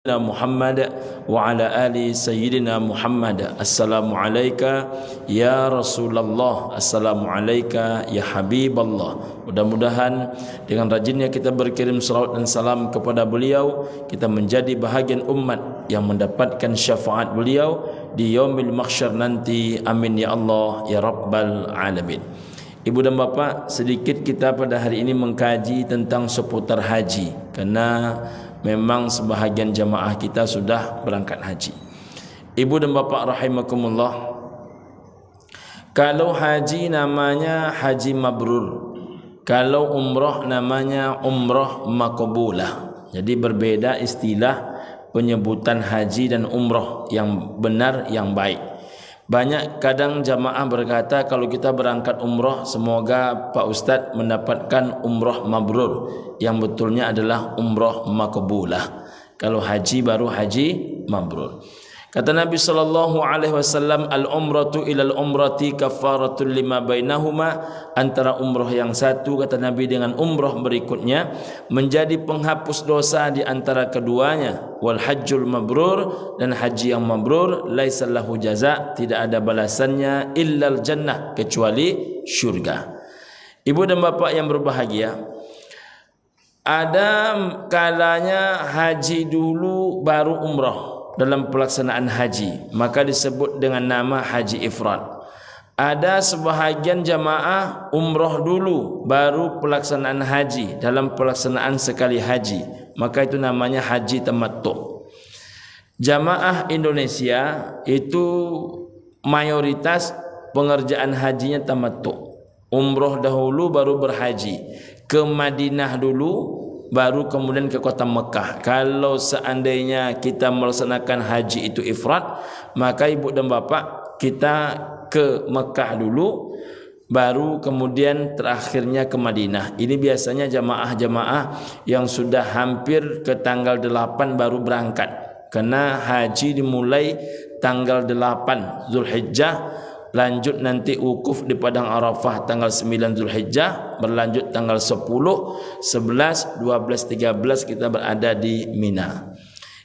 Muhammad wa ala ali sayyidina Muhammad. Assalamualaikum ya Rasulullah, assalamualaikum ya Habiballah. Mudah-mudahan dengan rajinnya kita berkirim salawat dan salam kepada beliau, kita menjadi bahagian umat yang mendapatkan syafaat beliau di yaumil mahsyar nanti. Amin ya Allah ya Rabbal alamin. Ibu dan bapa, sedikit kita pada hari ini mengkaji tentang seputar haji, karena memang sebahagian jamaah kita sudah berangkat haji. Ibu dan bapa rahimakumullah, kalau haji namanya haji mabrur, kalau umrah namanya umrah maqbulah. Jadi berbeda istilah penyebutan haji dan umrah yang benar, yang baik. Banyak kadang jamaah berkata kalau kita berangkat umrah semoga Pak Ustadz mendapatkan umrah mabrur. Yang betulnya adalah umrah maqbulah. Kalau haji baru haji mabrur. Kata Nabi SAW, al-umratu ilal umrati kafaratul lima bainahuma. Antara umrah yang satu, kata Nabi, dengan umrah berikutnya menjadi penghapus dosa di antara keduanya. Wal hajjul mabrur, dan haji yang mabrur laisa lahu jaza, tidak ada balasannya illal jannah, kecuali syurga. Ibu dan bapak yang berbahagia, ada kalanya haji dulu baru umrah. Dalam pelaksanaan haji maka disebut dengan nama haji ifrad. Ada sebahagian jamaah umrah dulu baru pelaksanaan haji. Dalam pelaksanaan sekali haji maka itu namanya haji tamattu. Jamaah Indonesia itu mayoritas pengerjaan hajinya tamattu. Umrah dahulu baru berhaji, ke Madinah dulu baru kemudian ke kota Mekah. Kalau seandainya kita melaksanakan haji itu ifrad, maka ibu dan bapak kita ke Mekah dulu baru kemudian terakhirnya ke Madinah. Ini biasanya jamaah-jamaah yang sudah hampir ke tanggal 8 baru berangkat, karena haji dimulai tanggal 8 Zulhijjah, lanjut nanti wukuf di Padang Arafah tanggal 9 Zulhijjah, berlanjut tanggal 10, 11, 12, 13 kita berada di Mina.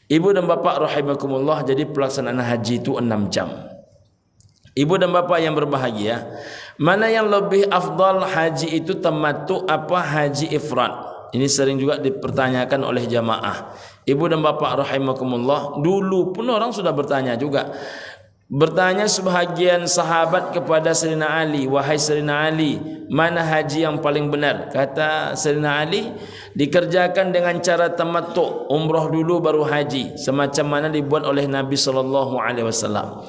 Ibu dan bapak rahimakumullah, jadi pelaksanaan haji itu 6 jam. Ibu dan bapak yang berbahagia, mana yang lebih afdal, haji itu tamattu apa haji ifrad? Ini sering juga dipertanyakan oleh jamaah. Ibu dan bapak rahimakumullah, dulu pun orang sudah bertanya juga. Bertanya sebahagian sahabat kepada Sayyidina Ali, wahai Sayyidina Ali, mana haji yang paling benar? Kata Sayyidina Ali, dikerjakan dengan cara tamattu, umrah dulu baru haji, semacam mana dibuat oleh Nabi SAW.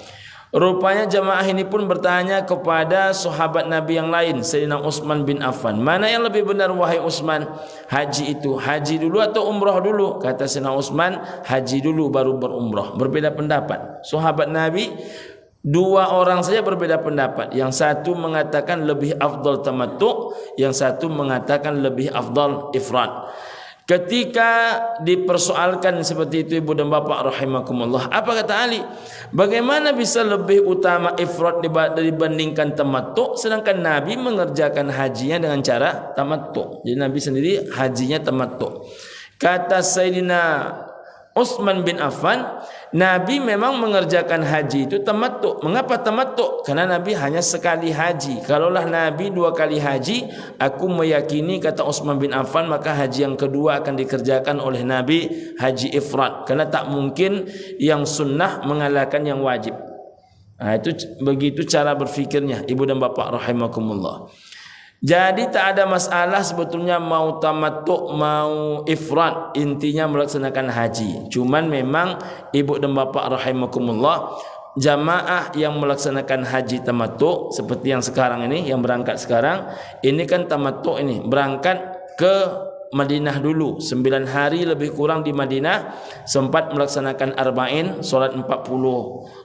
Rupanya jamaah ini pun bertanya kepada sahabat Nabi yang lain, Sayyidina Utsman bin Affan, mana yang lebih benar wahai Utsman? Haji itu haji dulu atau umrah dulu? Kata Sayyidina Utsman, haji dulu baru berumrah. Berbeda pendapat. Sahabat Nabi dua orang saja berbeda pendapat. Yang satu mengatakan lebih afdal tamattu, yang satu mengatakan lebih afdal ifrad. Ketika dipersoalkan seperti itu ibu dan bapak rahimakumullah, apa kata Ali? Bagaimana bisa lebih utama ifrad dibandingkan tamattu, sedangkan Nabi mengerjakan hajinya dengan cara tamattu. Jadi Nabi sendiri hajinya tamattu. Kata Sayyidina Utsman bin Affan, Nabi memang mengerjakan haji itu tamattu. Mengapa tamattu? Karena Nabi hanya sekali haji. Kalaulah Nabi 2 kali haji, aku meyakini, kata Utsman bin Affan, maka haji yang kedua akan dikerjakan oleh Nabi haji ifrad. Karena tak mungkin yang sunnah mengalahkan yang wajib. Nah, itu begitu cara berfikirnya ibu dan bapak rahimakumullah. Jadi tak ada masalah sebetulnya mau tamattu mau ifrad, intinya melaksanakan haji. Cuman memang ibu dan bapak rahimakumullah, jamaah yang melaksanakan haji tamattu seperti yang sekarang ini, yang berangkat sekarang ini kan tamattu, ini berangkat ke Madinah dulu 9 hari lebih kurang di Madinah, sempat melaksanakan arba'in, solat 40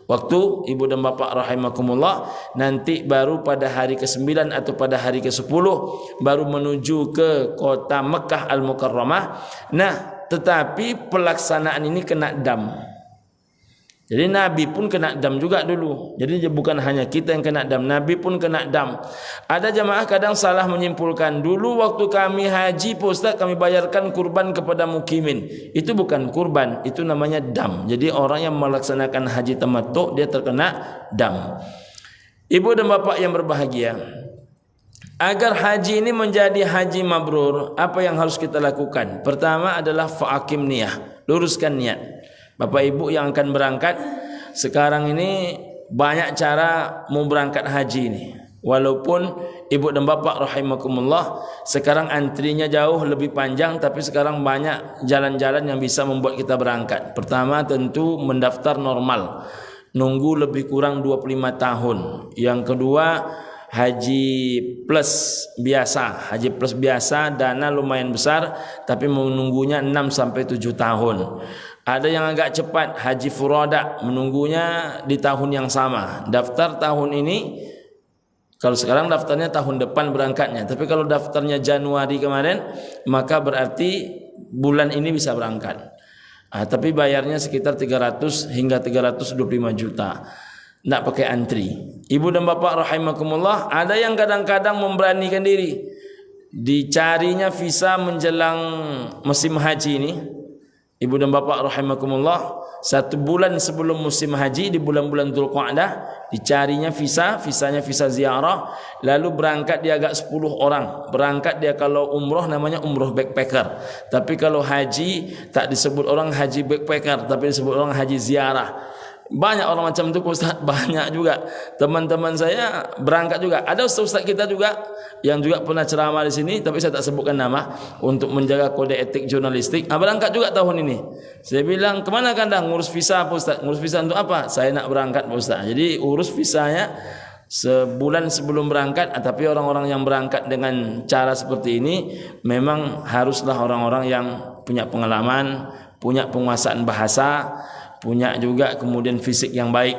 waktu ibu dan bapak rahimakumullah. Nanti baru pada hari ke-9 atau pada hari ke-10 baru menuju ke kota Mekah Al-Mukarramah. Nah, tetapi pelaksanaan ini kena dam. Jadi Nabi pun kena dam juga dulu. Jadi bukan hanya kita yang kena dam, Nabi pun kena dam. Ada jamaah kadang salah menyimpulkan, dulu waktu kami haji Pak Ustaz kami bayarkan kurban kepada mukimin. Itu bukan kurban, itu namanya dam. Jadi orang yang melaksanakan haji tamattu dia terkena dam. Ibu dan bapak yang berbahagia, agar haji ini menjadi haji mabrur, apa yang harus kita lakukan? Pertama adalah fa'akim niyah, luruskan niat. Bapak ibu yang akan berangkat, sekarang ini banyak cara mau berangkat haji ini. Walaupun ibu dan bapak rahimakumullah, sekarang antrinya jauh lebih panjang, tapi sekarang banyak jalan-jalan yang bisa membuat kita berangkat. Pertama tentu mendaftar normal, nunggu lebih kurang 25 tahun. Yang kedua haji plus biasa. Haji plus biasa dana lumayan besar, tapi menunggunya 6 sampai 7 tahun. Ada yang agak cepat, haji furoda, menunggunya di tahun yang sama. Daftar tahun ini, kalau sekarang daftarnya tahun depan berangkatnya. Tapi kalau daftarnya Januari kemarin, maka berarti bulan ini bisa berangkat. Tapi bayarnya sekitar 300 hingga 325 juta. Nak pakai antri. Ibu dan bapak rahimakumullah, ada yang kadang-kadang memberanikan diri, dicarinya visa menjelang musim haji ini. Ibu dan bapak rahimakumullah, 1 bulan sebelum musim haji, di bulan-bulan Dzulqa'dah, dicarinya visanya visa ziarah, lalu berangkat dia agak 10 orang. Berangkat dia kalau umroh namanya umroh backpacker. Tapi kalau haji tak disebut orang haji backpacker, tapi disebut orang haji ziarah. Banyak orang macam itu Ustaz, banyak juga. Teman-teman saya berangkat juga. Ada ustaz kita juga yang juga pernah ceramah di sini, tapi saya tak sebutkan nama untuk menjaga kode etik jurnalistik. Berangkat juga tahun ini. Saya bilang, "Kemana kandang? Ngurus visa Pak Ustaz." "Ngurus visa untuk apa?" "Saya nak berangkat Pak Ustaz." Jadi urus visanya sebulan sebelum berangkat. Tapi orang-orang yang berangkat dengan cara seperti ini memang haruslah orang-orang yang punya pengalaman, punya penguasaan bahasa, punya juga kemudian fisik yang baik.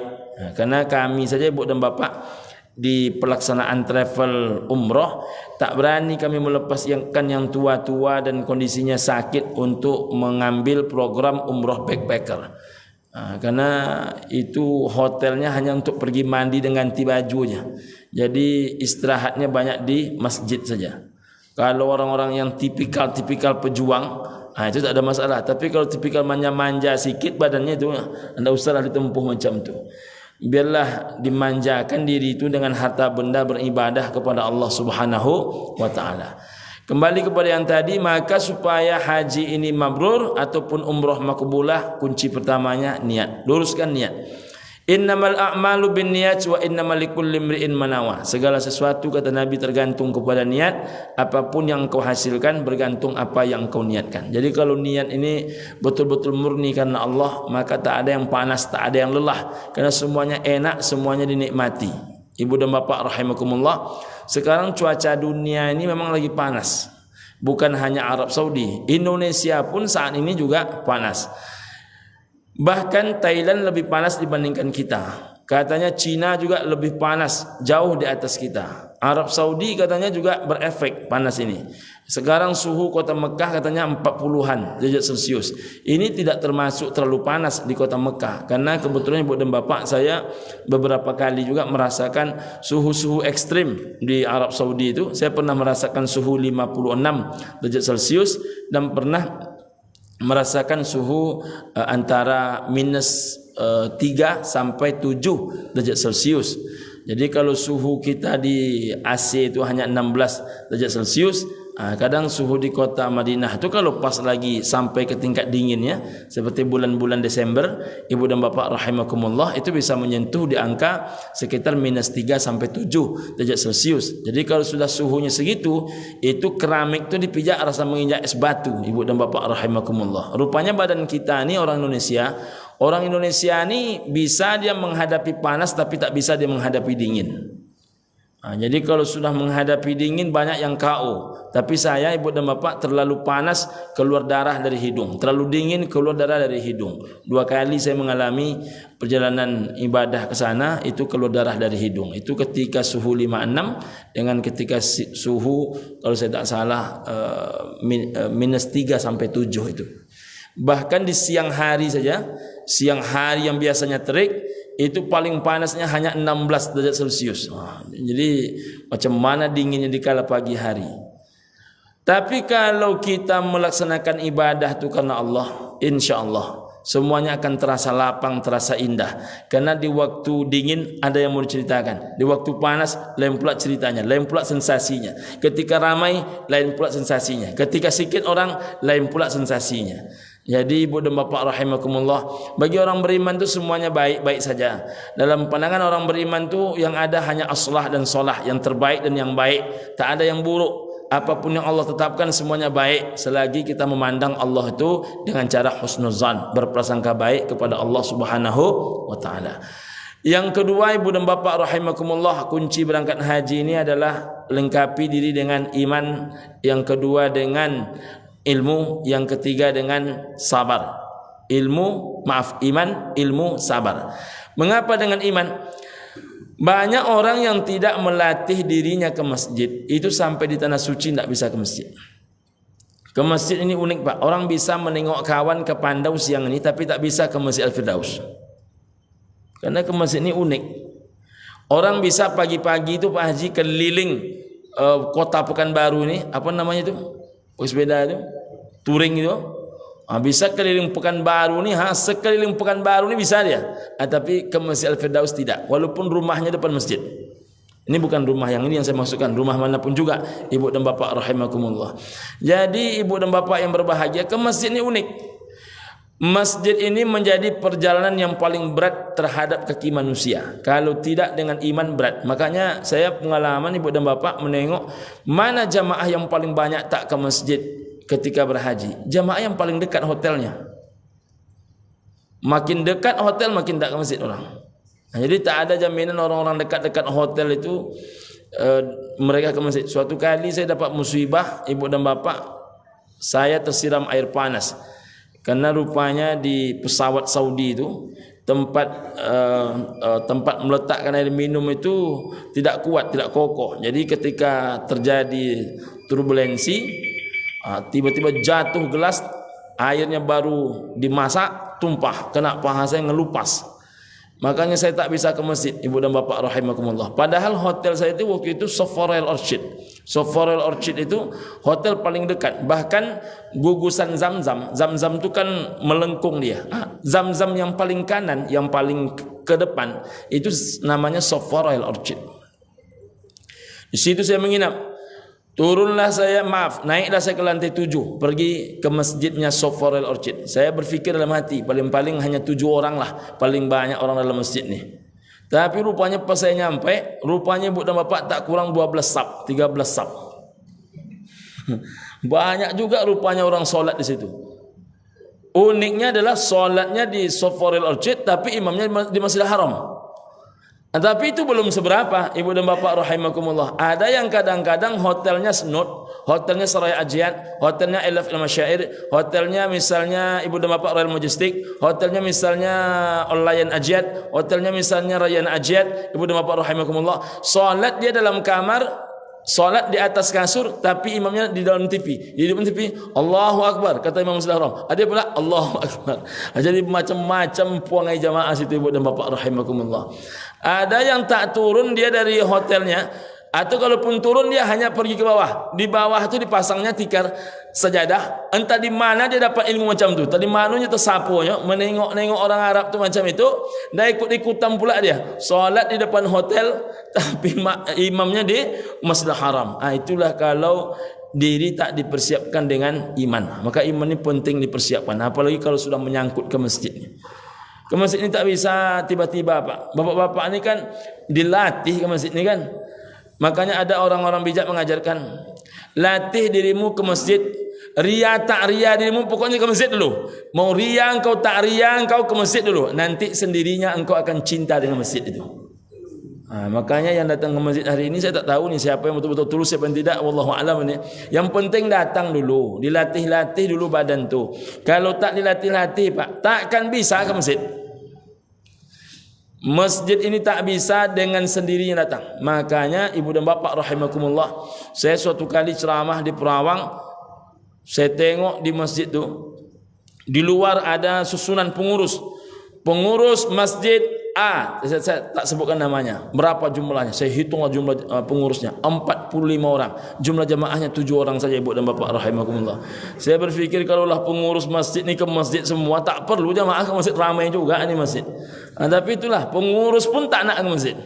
Karena kami saja ibu dan bapak di pelaksanaan travel umroh tak berani kami melepas yang tua-tua dan kondisinya sakit untuk mengambil program umroh backpacker. Karena itu hotelnya hanya untuk pergi mandi dan ganti bajunya. Jadi istirahatnya banyak di masjid saja. Kalau orang-orang yang tipikal pejuang, itu tak ada masalah. Tapi kalau tipikal manja-manja sikit badannya, itu anda usahlah ditempuh macam tu. Biarlah dimanjakan diri itu dengan harta benda beribadah kepada Allah Subhanahu wa taala. Kembali kepada yang tadi, maka supaya haji ini mabrur ataupun umroh makbulah, kunci pertamanya niat. Luruskan niat. Innamal a'malu binniyat wa innamal likulli imri'in ma nawa. Segala sesuatu kata Nabi tergantung kepada niat. Apapun yang kau hasilkan bergantung apa yang kau niatkan. Jadi kalau niat ini betul-betul murni karena Allah, maka tak ada yang panas, tak ada yang lelah, karena semuanya enak, semuanya dinikmati. Ibu dan bapak rahimakumullah, sekarang cuaca dunia ini memang lagi panas. Bukan hanya Arab Saudi, Indonesia pun saat ini juga panas. Bahkan Thailand lebih panas dibandingkan kita. Katanya Cina juga lebih panas, jauh di atas kita. Arab Saudi katanya juga berefek panas ini. Sekarang suhu kota Mekah katanya 40-an derajat Celcius. Ini tidak termasuk terlalu panas di kota Mekah. Karena kebetulan ibu dan bapak saya beberapa kali juga merasakan suhu-suhu ekstrim di Arab Saudi itu. Saya pernah merasakan suhu 56 derajat Celcius dan pernah merasakan suhu antara minus 3 sampai 7 derajat Celcius. Jadi kalau suhu kita di AC itu hanya 16 derajat Celcius, kadang suhu di kota Madinah itu kalau pas lagi sampai ke tingkat dinginnya seperti bulan-bulan Desember, ibu dan bapak rahimakumullah, itu bisa menyentuh di angka sekitar minus 3 sampai 7 derajat Celcius. Jadi kalau sudah suhunya segitu, itu keramik itu dipijak rasa menginjak es batu, ibu dan bapak rahimakumullah. Rupanya badan kita ini orang Indonesia ini bisa dia menghadapi panas tapi tak bisa dia menghadapi dingin. Jadi kalau sudah menghadapi dingin banyak yang KO. Tapi saya ibu dan bapak terlalu panas keluar darah dari hidung, terlalu dingin keluar darah dari hidung. 2 kali saya mengalami perjalanan ibadah ke sana itu keluar darah dari hidung. Itu ketika suhu 56 dengan ketika suhu kalau saya tak salah minus 3 sampai 7 itu. Bahkan di siang hari saja, siang hari yang biasanya terik, itu paling panasnya hanya 16 derajat Celcius. Jadi macam mana dinginnya di kala pagi hari. Tapi kalau kita melaksanakan ibadah itu karena Allah, insya Allah semuanya akan terasa lapang, terasa indah. Karena di waktu dingin ada yang mau diceritakan, di waktu panas lain pula ceritanya, lain pula sensasinya. Ketika ramai lain pula sensasinya, ketika sikit orang lain pula sensasinya. Jadi ibu dan bapa rahimakumullah, bagi orang beriman itu semuanya baik-baik saja. Dalam pandangan orang beriman itu yang ada hanya aslah dan solah, yang terbaik dan yang baik, tak ada yang buruk. Apapun yang Allah tetapkan semuanya baik selagi kita memandang Allah itu dengan cara husnuzan, berprasangka baik kepada Allah Subhanahu wa taala. Yang kedua ibu dan bapa rahimakumullah, kunci berangkat haji ini adalah lengkapi diri dengan iman, yang kedua dengan ilmu, yang ketiga dengan sabar. Iman, ilmu, sabar. Mengapa dengan iman? Banyak orang yang tidak melatih dirinya ke masjid, itu sampai di tanah suci tidak bisa ke masjid. Ke masjid ini unik Pak, orang bisa menengok kawan ke Pandau siang ini, tapi tak bisa ke Masjid Al-Firdaus. Karena ke masjid ini unik. Orang bisa pagi-pagi itu Pak Haji keliling kota Pekanbaru ini, apa namanya itu? Sepeda itu, touring itu. Bisa keliling Pekanbaru ni, sekeliling Pekanbaru ni bisa dia. Tapi ke Masjid Al-Firdaus tidak, walaupun rumahnya depan masjid. Ini bukan rumah yang ini yang saya maksudkan, rumah manapun juga ibu dan bapa rahimakumullah. Jadi ibu dan bapa yang berbahagia, ke masjid ini unik. Masjid ini menjadi perjalanan yang paling berat terhadap kaki manusia. Kalau tidak dengan iman berat. Makanya saya pengalaman ibu dan bapa menengok mana jamaah yang paling banyak tak ke masjid ketika berhaji. Jamaah yang paling dekat hotelnya. Makin dekat hotel makin tak ke masjid orang. Jadi tak ada jaminan orang-orang dekat-dekat hotel itu mereka ke masjid. Suatu kali saya dapat musibah ibu dan bapa, saya tersiram air panas. Karena rupanya di pesawat Saudi itu tempat meletakkan air minum itu tidak kuat, tidak kokoh. Jadi ketika terjadi turbulensi, tiba-tiba jatuh gelas, airnya baru dimasak, tumpah, kena paha saya ngelupas. Makanya saya tak bisa ke masjid, ibu dan bapa rahimakumullah. Padahal hotel saya itu waktu itu Soforel Orchid. Soforel Orchid itu hotel paling dekat. Bahkan gugusan Zam-Zam, Zam-Zam itu kan melengkung dia. Zam-Zam yang paling kanan, yang paling ke depan itu namanya Soforel Orchid. Di situ saya menginap. Turunlah saya, naiklah saya ke lantai 7, pergi ke masjidnya Soforel Orchid. Saya berfikir dalam hati, paling-paling hanya 7 orang lah, paling banyak orang dalam masjid ni. Tapi rupanya pas saya nyampe, rupanya ibu dan bapak tak kurang 12 saf, 13 saf. Banyak juga rupanya orang solat di situ. Uniknya adalah solatnya di Soforel Orchid, tapi imamnya di Masjidil Haram. Tapi itu belum seberapa ibu dan bapak rahimakumullah. Ada yang kadang-kadang hotelnya Snud, hotelnya Seraya Ajiat, hotelnya Elaf Al-Masyair, hotelnya misalnya ibu dan bapak Royal Majestic, hotelnya misalnya Olayan Ajiat, hotelnya misalnya Rayan Ajiat, ibu dan bapak rahimakumullah. Salat dia dalam kamar, salat di atas kasur, tapi imamnya di dalam TV. Di depan TV, Allahu Akbar, kata Imam Masjidil Haram. Ada pula Allahu Akbar. Jadi macam-macam puangai jamaah situ ibu dan bapak rahimakumullah. Ada yang tak turun dia dari hotelnya, atau kalaupun turun dia hanya pergi ke bawah. Di bawah itu dipasangnya tikar sajadah. Entah di mana dia dapat ilmu macam tu. Tadi manunya tersapunya menengok-nengok orang Arab tu macam itu, dah ikut-ikutan pula dia. Solat di depan hotel tapi imamnya di Masjidil Haram. Itulah kalau diri tak dipersiapkan dengan iman. Maka iman ini penting dipersiapkan, apalagi kalau sudah menyangkut ke masjid. Ke masjid ini tak bisa tiba-tiba Pak. Bapak-bapak ini kan dilatih ke masjid ini kan. Makanya ada orang-orang bijak mengajarkan, latih dirimu ke masjid. Ria tak ria dirimu pokoknya ke masjid dulu. Mau ria engkau tak ria engkau ke masjid dulu. Nanti sendirinya engkau akan cinta dengan masjid itu. Makanya yang datang ke masjid hari ini saya tak tahu ni siapa yang betul-betul tulus, siapa yang tidak, wallahu alam ini. Yang penting datang dulu, dilatih-latih dulu badan tu. Kalau tak dilatih-latih Pak, takkan bisa ke masjid. Masjid ini tak bisa dengan sendirinya datang. Makanya ibu dan bapak rahimakumullah, saya suatu kali ceramah di Perawang, saya tengok di masjid tu, Di luar ada susunan pengurus. Pengurus masjid A, saya tak sebutkan namanya. Berapa jumlahnya? Saya hitunglah jumlah pengurusnya. 45 orang. Jumlah jamaahnya 7 orang saja, ibu dan bapak rahimakumullah. Saya berfikir kalaulah pengurus masjid ni ke masjid semua, tak perlu jamaah ke masjid, ramai juga ni masjid. Tapi itulah, pengurus pun tak nak ke masjid.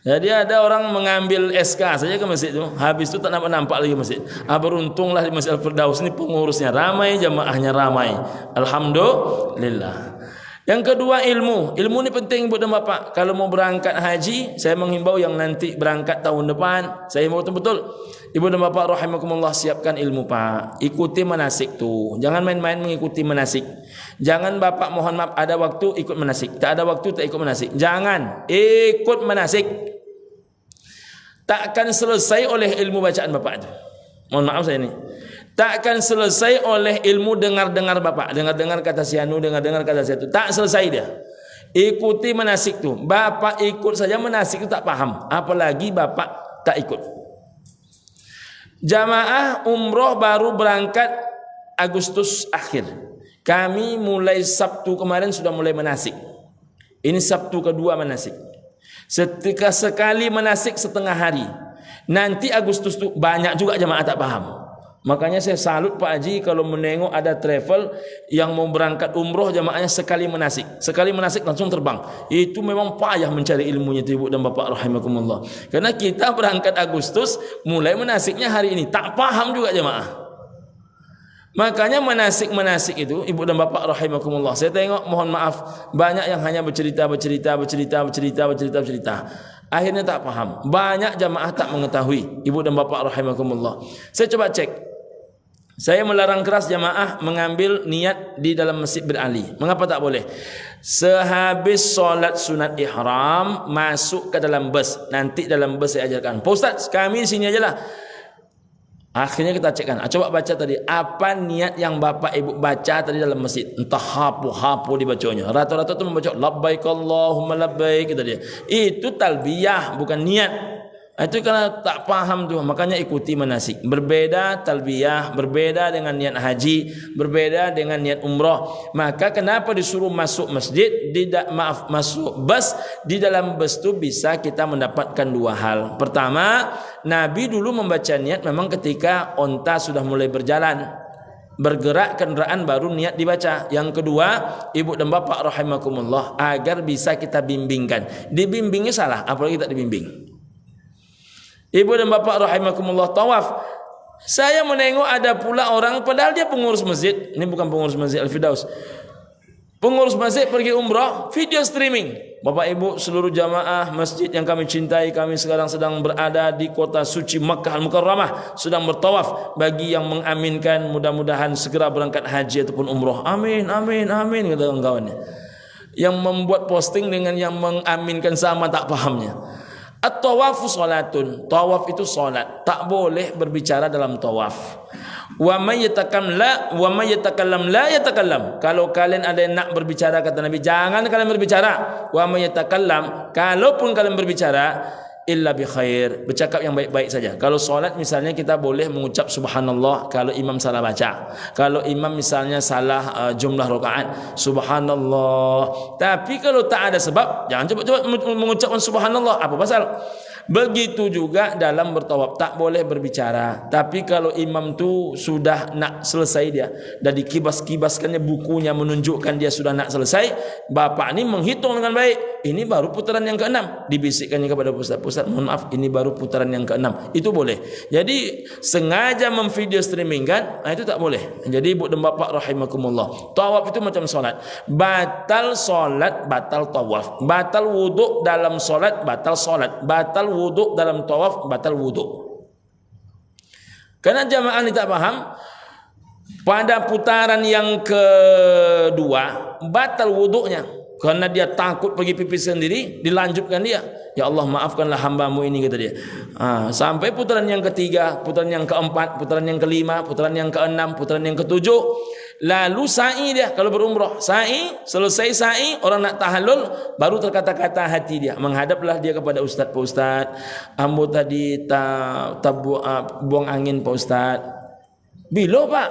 Jadi ada orang mengambil SK saja ke masjid itu, habis itu tak nampak lagi masjid. Beruntunglah di Masjid Al-Firdaus ini pengurusnya ramai, jamaahnya ramai. Alhamdulillah. Yang kedua, ilmu. Ilmu ni penting buat dan bapak. Kalau mau berangkat haji, saya menghimbau yang nanti berangkat tahun depan, saya himbau betul-betul, ibu dan bapak rahimakumullah, siapkan ilmu pak. Ikuti manasik tu. Jangan main-main mengikuti manasik. Jangan bapak mohon maaf ada waktu ikut manasik, tak ada waktu tak ikut manasik. Jangan ikut manasik. Takkan selesai oleh ilmu bacaan bapak itu. Mohon maaf saya ini. Takkan selesai oleh ilmu dengar-dengar bapak, dengar-dengar kata si anu, dengar-dengar kata si itu. Tak selesai dia. Ikuti manasik tu. Bapak ikut saja manasik itu tak paham, apalagi bapak tak ikut. Jamaah umroh baru berangkat Agustus akhir. Kami mulai Sabtu kemarin sudah mulai manasik. Ini Sabtu kedua manasik. Setika sekali manasik setengah hari. Nanti Agustus tu banyak juga jamaah tak paham. Makanya saya salut Pak Haji kalau menengok ada travel yang mau berangkat umroh jamaahnya sekali manasik. Sekali manasik langsung terbang. Itu memang payah mencari ilmunya ibu dan bapak rahimakumullah. Karena kita berangkat Agustus, mulai manasiknya hari ini. Tak paham juga jamaah. Makanya manasik-manasik itu ibu dan bapak rahimakumullah, saya tengok mohon maaf banyak yang hanya bercerita. Akhirnya tak paham. Banyak jamaah tak mengetahui ibu dan bapak rahimakumullah. Saya coba cek. Saya melarang keras jamaah mengambil niat di dalam masjid berali. Mengapa tak boleh? Sehabis solat sunat ihram masuk ke dalam bus. Nanti dalam bus saya ajarkan. Pak Ustaz, kami di sini aja lah. Akhirnya kita cekkan. Coba baca tadi. Apa niat yang bapak ibu baca tadi dalam masjid? Entah hapu dibacanya. Rata-rata tu membaca labbaik Allahumma labbaik. Itu talbiyah, bukan niat. Itu karena tak paham tu. Makanya ikuti manasik. Berbeda talbiyah, berbeda dengan niat haji, berbeda dengan niat umrah. Maka kenapa disuruh masuk masjid, masuk bus? Di dalam bus tu bisa kita mendapatkan dua hal. Pertama, Nabi dulu membaca niat memang ketika onta sudah mulai berjalan, bergerak kendaraan baru niat dibaca. Yang kedua, ibu dan bapak rahimakumullah, agar bisa kita bimbingkan. Dibimbingnya salah, apalagi tak dibimbing. Ibu dan bapak rahimakumullah, tawaf. Saya menengok ada pula orang padahal dia pengurus masjid. Ini bukan pengurus masjid Al-Firdaus. Pengurus masjid pergi umrah, video streaming. Bapak ibu seluruh jamaah masjid yang kami cintai, kami sekarang sedang berada di kota suci Makkah Al-Mukarramah, sedang bertawaf. Bagi yang mengaminkan, mudah-mudahan segera berangkat haji ataupun umrah. Amin, amin, amin, kata kawan-kawannya. Yang membuat posting dengan yang mengaminkan sama tak pahamnya. At-tawafu salatun. Tawaf itu salat. Tak boleh berbicara dalam tawaf. Wa may yatakallam la yatakallam. Kalau kalian ada yang nak berbicara, kata Nabi, jangan kalian berbicara. Wa may yatakallam, kalaupun kalian berbicara, illa bi khair, bercakap yang baik-baik saja. Kalau solat misalnya kita boleh mengucap subhanallah kalau imam salah baca. Kalau imam misalnya salah jumlah rakaat, subhanallah. Tapi kalau tak ada sebab, jangan coba-coba mengucapkan subhanallah. Apa pasal? Begitu juga dalam bertawaf, tak boleh berbicara. Tapi kalau imam tu sudah nak selesai dia, dan dikibas-kibaskannya bukunya menunjukkan dia sudah nak selesai, bapak ni menghitung dengan baik. Ini baru putaran yang ke-6. Dibisikkannya kepada pusat, mohon maaf, ini baru putaran yang ke-6. Itu boleh. Jadi sengaja memvideo streamingkan, itu tak boleh. Jadi ibu dan bapak rahimakumullah, tawaf itu macam solat. Batal solat, batal tawaf. Batal wuduk dalam solat, batal solat. Batal wuduk dalam tawaf, batal wuduk. Karena jamaah ini tak paham, pada putaran yang kedua batal wuduknya. Karena dia takut pergi pipis sendiri, dilanjutkan dia. Ya Allah, maafkanlah hambamu ini, kata dia. Sampai putaran yang ketiga, putaran yang keempat, putaran yang kelima, putaran yang keenam, putaran yang ketujuh. Lalu sa'i dia kalau berumrah. Sa'i, selesai sa'i, orang nak tahallul, baru terkata-kata hati dia. Menghadaplah dia kepada ustaz. Pak Ustaz, ambo tadi buang angin Pak Ustaz. Bila Pak?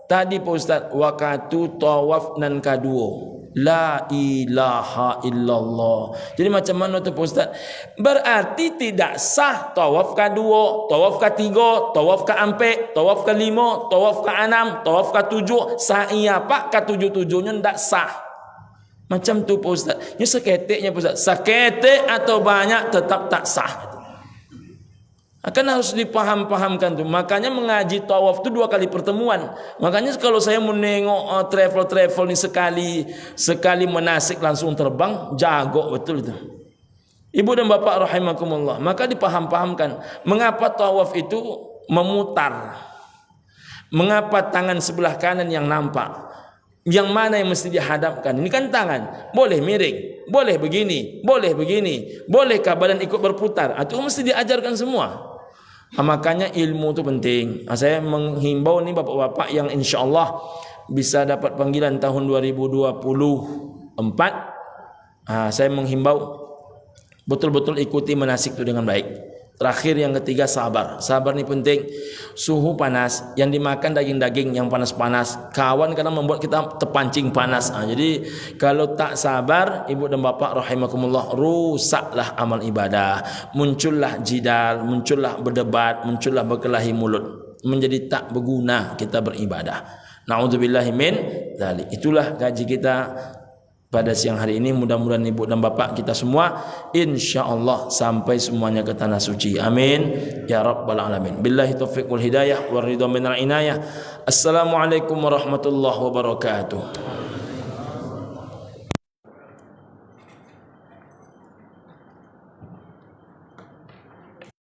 Tadi Pak Ustaz, waktu tawaf nan kedua. La ilaha illallah. Jadi macam mana tu Pak Ustaz? Berarti tidak sah tawaf kedua, tawaf ketiga, tawaf keempat, tawaf kelima, tawaf keenam, tawaf ketujuh. Sa'i apa ketujuh-tujuhnya tidak sah. Macam tu Pak Ustaz. Ini seketiknya Pak Ustaz. Seketik atau banyak tetap tak sah. Akan harus dipaham-pahamkan tu. Makanya mengaji tawaf tu 2 kali pertemuan. Makanya kalau saya menengok travel ni sekali menasik langsung terbang, jago betul itu. Ibu dan bapak rahimakumullah. Maka dipaham-pahamkan mengapa tawaf itu memutar. Mengapa tangan sebelah kanan yang nampak? Yang mana yang mesti dihadapkan? Ini kan tangan. Boleh miring, boleh begini, boleh begini. Bolehkah badan ikut berputar? Itu mesti diajarkan semua. Makanya ilmu itu penting. Saya menghimbau nih bapak-bapak yang insya-Allah bisa dapat panggilan tahun 2024. Saya menghimbau betul-betul ikuti manasik itu dengan baik. Terakhir yang ketiga sabar. Sabar ini penting. Suhu panas, yang dimakan daging-daging yang panas-panas. Kawan kadang membuat kita terpancing panas. Jadi kalau tak sabar, ibu dan bapak rahimakumullah, rusaklah amal ibadah. Muncullah jidal, muncullah berdebat, muncullah berkelahi mulut. Menjadi tak berguna kita beribadah. Na'udzubillahi min dzalik. Itulah gaji kita pada siang hari ini. Mudah-mudahan ibu dan bapak kita semua insya-Allah sampai semuanya ke tanah suci. Amin ya rabbal alamin. Billahi taufiq wal hidayah war ridha minal inayah. Assalamualaikum warahmatullahi wabarakatuh.